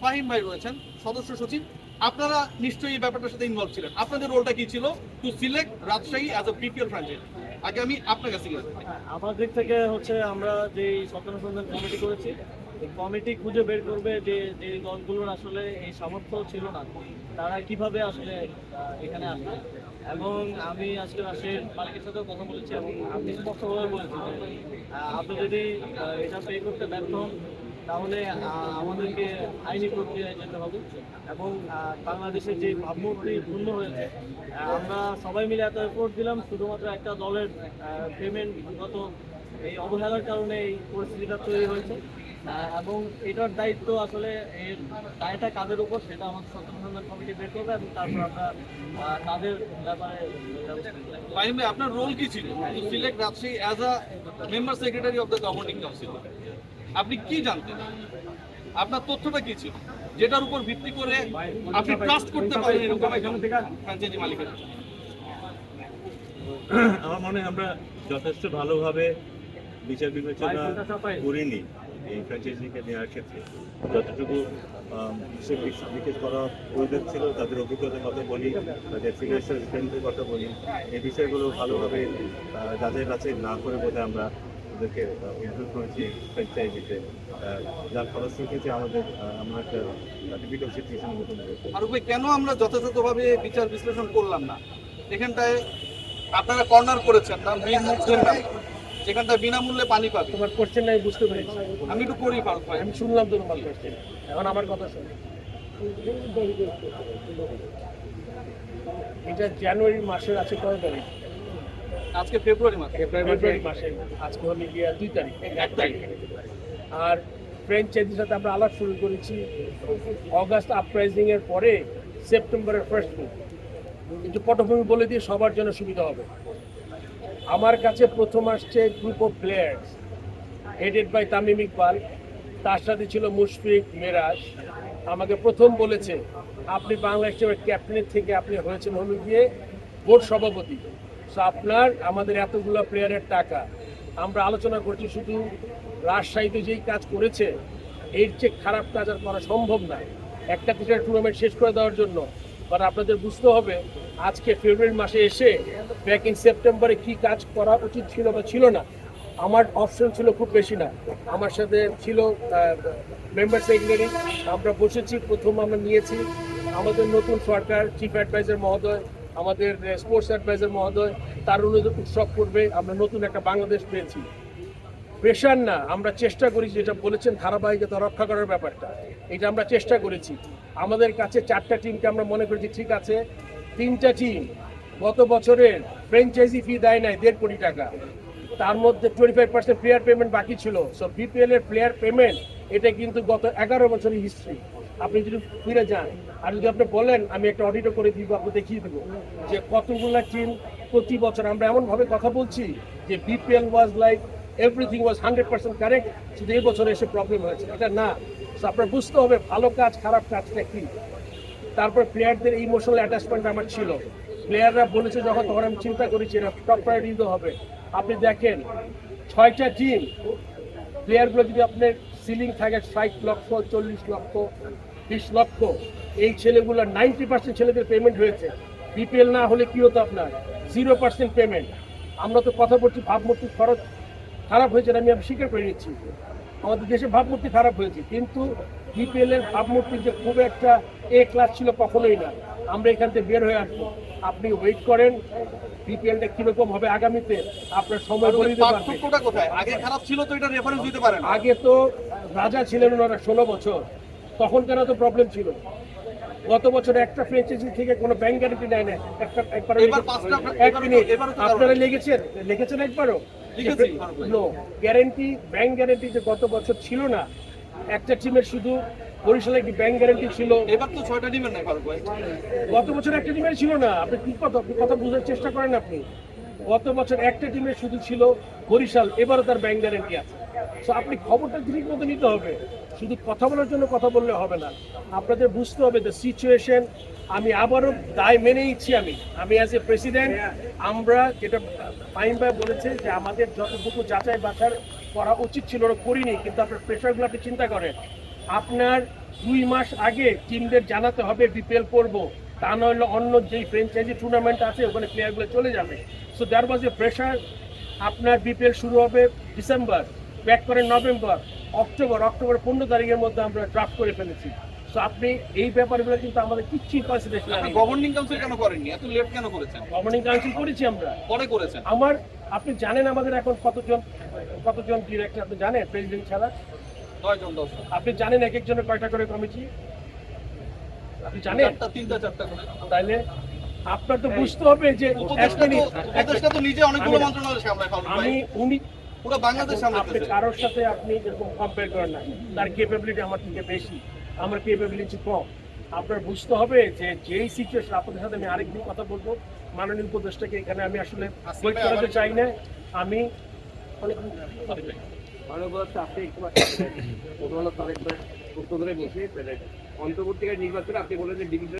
ফাহিম ভাই রয়েছেন সদস্য সচিব, আপনারা নিশ্চয়ই এই ব্যাপারটার সাথে ইনভলভ ছিলেন। আপনাদের রোলটা কি ছিল to select Rajshahi as a BPL franchise? আগে আমি আপনার কাছে গেলাম। আমার দিক থেকে হচ্ছে আমরা যে সন্ধান কমিটি করেছি, এই কমিটি খুঁজে বের করবে যে যে দলগুলোর আসলে এই সামর্থ্য ছিল না তারা কিভাবে আসলে এখানে আসবে। এবং আমি আজকে রাজশাহীর মালিকের সাথেও কথা বলেছি এবং আমি স্পষ্টভাবে বলেছি যে আপনি যদি এটা পে করতে ব্যর্থ হন তাহলে আমাদেরকে আইনি প্রক্রিয়ায় যেতে হবে। এবং বাংলাদেশের যে ভাবমূর্তি পূর্ণ হয়েছে, আমরা সবাই মিলে এত এফোর্ট দিলাম, শুধুমাত্র একটা দলের পেমেন্ট গত এই অবহেলার কারণে এই পরিস্থিতিটা তৈরি হয়েছে। এবং এটার দায়িত্ব আসলে এর দায়টা কাদের উপর সেটা আমাদের সন্ধান কমিটি বের করবে এবং তারপর আমরা তাদের ব্যাপারে ফাহিম ভাই, আপনার রোল কি ছিল to select Rajshahi as a member secretary of the governing council? আপনি কি জানতেন? আপনার তথ্যটা কি ছিল যেটার উপর ভিত্তি করে আপনি ট্রাস্ট করতে পারেন এরকম একজন ফ্র্যাঞ্চাইজি মালিকের? আমার মনে হয় আমরা যথেষ্ট ভালোভাবে বিচার বিবেচনা করিনি এই ফ্র্যাঞ্চাইজিকে নেওয়ার ক্ষেত্রে। যতটুকু হিসেব নিকেশ করা প্রয়োজন ছিল, তাদের অভিজ্ঞতার কথা বলি, তাদের ফিনান্সিয়াল স্ট্রেংথের কথা বলি, এই বিষয়গুলো ভালোভাবে যাচাই বাছাই না করে বোধহয় আমরা ওদেরকে ইনক্লুড করেছি ফ্র্যাঞ্চাইজিতে, যার ফলশ্রুতিতে আমরা একটা ডিফিকাল্ট সিচুয়েশনের মতন হয়েছে। আর ভাই, কেন আমরা যথাযথভাবে বিচার বিশ্লেষণ করলাম না? এখানটায় আপনারা কর্নার করেছেন না, যেখানটায় বিনামূল্যে পানি পাবে। তোমার কোশ্চেন নাই বুঝতে পেরেছি, আমি একটু করি ফারুক ভাই। আমি শুনলাম তো তোমার কোশ্চেন, এখন আমার কথা শুনি। এটা জানুয়ারি মাসের আছে কয় তারিখ? আজকে ফেব্রুয়ারি মাস। ফেব্রুয়ারি মাসে আজকে হলে গিয়ে 2 তারিখ, 1 তারিখ। আর ফ্র্যাঞ্চাইজির সাথে আমরা আলাপ শুরু করেছি অগাস্ট আপরাইজিং এর পরে সেপ্টেম্বরের ফার্স্ট উইক। কিন্তু পটভূমি বলে দিয়ে সবার জন্য সুবিধা হবে। আমার কাছে প্রথম আসছে group of players headed by Tamim Iqbal, তার সাথে ছিল মুশফিক, মেরাজ। আমাকে প্রথম বলেছে আপনি বাংলাদেশ টিমের ক্যাপ্টেনের থেকে আপনি হয়েছেন হলো গিয়ে বোর্ড সভাপতি, সো আপনার আমাদের এতগুলো প্লেয়ারের টাকা। আমরা আলোচনা করছি শুধু রাজশাহীতে যেই কাজ করেছে এর চেয়ে খারাপ কাজ আর করা সম্ভব না একটা ক্রিকেট টুর্নামেন্ট শেষ করে দেওয়ার জন্য। বাট আপনাদের বুঝতে হবে আজকে ফেব্রুয়ারি মাসে এসে ব্যাক ইন সেপ্টেম্বরে কী কাজ করা উচিত ছিল বা ছিল না। আমার অপশন ছিল খুব বেশি না, আমার সাথে ছিল মেম্বার সেক্রেটারি। আমরা বসেছি, প্রথম আমরা নিয়েছি আমাদের নতুন সরকার, চিফ অ্যাডভাইজার মহোদয়, আমাদের স্পোর্টস অ্যাডভাইজার মহোদয়, তার অনুযায়ী উৎসব করবে। আমরা নতুন একটা বাংলাদেশ পেয়েছি, প্রেশার না। আমরা চেষ্টা করেছি, যেটা বলেছেন ধারাবাহিকতা রক্ষা করার ব্যাপারটা, এটা আমরা চেষ্টা করেছি। আমাদের কাছে 4টা টিমকে আমরা মনে করেছি ঠিক আছে, 3টা টিম গত বছরের ফ্র্যাঞ্চাইজি ফি দেয় নাই 1.5 কোটি টাকা, তার মধ্যে 25% প্লেয়ার পেমেন্ট বাকি ছিল। সো বিপিএল এর প্লেয়ার পেমেন্ট এটা কিন্তু গত 11 বছরের হিস্ট্রি। আপনি যদি ফিরে যান আর যদি আপনি বলেন আমি একটা অডিটও করে দিব, আপনি দেখিয়ে দেবো যে কতগুলো টিম প্রতি বছর। আমরা এমনভাবে কথা বলছি যে BPL was like everything was 100% correct, শুধু এই বছরে এসে প্রবলেম হয়েছে, এটা না। আপনার বুঝতে হবে ভালো কাজ খারাপ কাজটা কি। তারপর প্লেয়ারদের ইমোশনাল অ্যাটাচমেন্ট আমার ছিল, প্লেয়াররা বলেছে যখন, তখন আমি চিন্তা করেছি এটা টপ প্রায়োরিটি দিতে হবে। আপনি দেখেন 6টা টিম, প্লেয়ারগুলো যদি আপনার সিলিং থাকে 60 লক্ষ, 40 লক্ষ, 20 লক্ষ, এই ছেলেগুলো 90% ছেলেদের পেমেন্ট হয়েছে। বিপিএল না হলে কি হতো আপনার 0% পেমেন্ট। আমরা তো কথা বলছি ভাবমূর্তির খরচ খারাপ হয়েছে, আমি স্বীকার করে নিচ্ছি, আমাদের দেশে ভাবমূর্তি খারাপ হয়েছে, কিন্তু বিপিএল এর ভাবমূর্তি যে খুব একটা এ ক্লাস ছিল কখনোই না। আমরা এখান থেকে বের হয়ে আসবো, আপনি ওয়েট করেন বিপিএলটা কিরকম হবে আগামীতে, আপনার সময় বলে দিতে পারবেন। পার্থক্যটা কোথায়? আগে খারাপ ছিল তো এটা রেফারেন্স দিতে পারেন। আগে তো রাজা ছিলেন ওনারা 16 বছর, তখন কেন তো প্রবলেম ছিল। গত বছর একটা ফ্র্যাঞ্চাইজি থেকে কোনো ব্যাংক গ্যারান্টি নেয় না, এক মিনিট, আপনারা লিখেছেন একবারও নো গ্যারান্টি, ব্যাংক গ্যারান্টি যে গত বছর ছিল না একটা টিমের, শুধু বরিশালে কি ব্যাংক গ্যারান্টি ছিল? এবার তো 6টা টিমের নাই ফারুক ভাই। গত বছর একটা টিমের ছিল না। আপনি কি কথা বোঝার চেষ্টা করেন আপনি। গত বছর একটা টিমের শুধু ছিল বরিশাল, এবারও তার ব্যাংক গ্যারান্টি আছে। সো আপনি খবরটা ঠিক মতো নিতে হবে, শুধু কথা বলার জন্য কথা বললে হবে না। আপনাদের বুঝতে হবে দ্য সিচুয়েশন। আমি আবারও দায় মেনে নিচ্ছি, আমি অ্যাজ এ প্রেসিডেন্ট, আমরা যেটা ফাহিম ভাই বলেছে যে আমাদের যতটুকু যাচাই বাছাই করা উচিত ছিল ওরা করিনি, কিন্তু আপনার প্রেশারগুলো আপনি চিন্তা করেন। আপনার 2 মাস আগে টিমদের জানাতে হবে বিপিএল করব, তা নইলে অন্য যেই ফ্র্যাঞ্চাইজি টুর্নামেন্ট আছে ওখানে প্লেয়ারগুলো চলে যাবে। So there was a pressure. আপনার বিপিএল শুরু হবে ডিসেম্বর, ব্যাক করে নভেম্বর, অক্টোবর 15 তারিখের মধ্যে আমরা ড্রাফট করে ফেলেছি। সো আপনি এই ব্যাপারগুলো কিন্তু আমাদের কিচ্ছুই কনসিডারেশন আপনি গভর্নিং কাউন্সিল কেন করেননি, এত লেট কেন করেছেন? গভর্নিং কাউন্সিল করেছি আমরা। পরে করেছেন। আপনি জানেন আমাদের এখন কতজন ডিরেক্টর আপনি জানেন প্রেসিডেন্ট ছাড়া? 9 জন 10 জন। আপনি জানেন এক একজনের কয়টা করে কমিটি? আপনি জানেন? 3টা 4টা করে। তাইলে আপনার তো বুঝতে হবে যে উপদেষ্টা তো নিজে অনেকগুলো মন্ত্রণালয় সামলায় ফারুক ভাই। উনি পুরো বাংলাদেশ আপনি সামলাতেছে। কারোর সাথে আপনি এরকম কম্পেয়ার করেন না, তার ক্যাপাবিলিটি আমার থেকে বেশি, আমার ক্যাপাবিলিটি কম। আপনার বুঝতে হবে যে যেই সিচুয়েশন, আপনাদের সাথে আমি আরেকদিন কথা বলবো, মাননীয় উপদেষ্টাকে এখানে আমি আসলে ওয়েট করাতে চাই না। আমি অনেক অন্তর্বর্তীকালীন নির্বাচনে আপনি বলেন যে ডিভিশন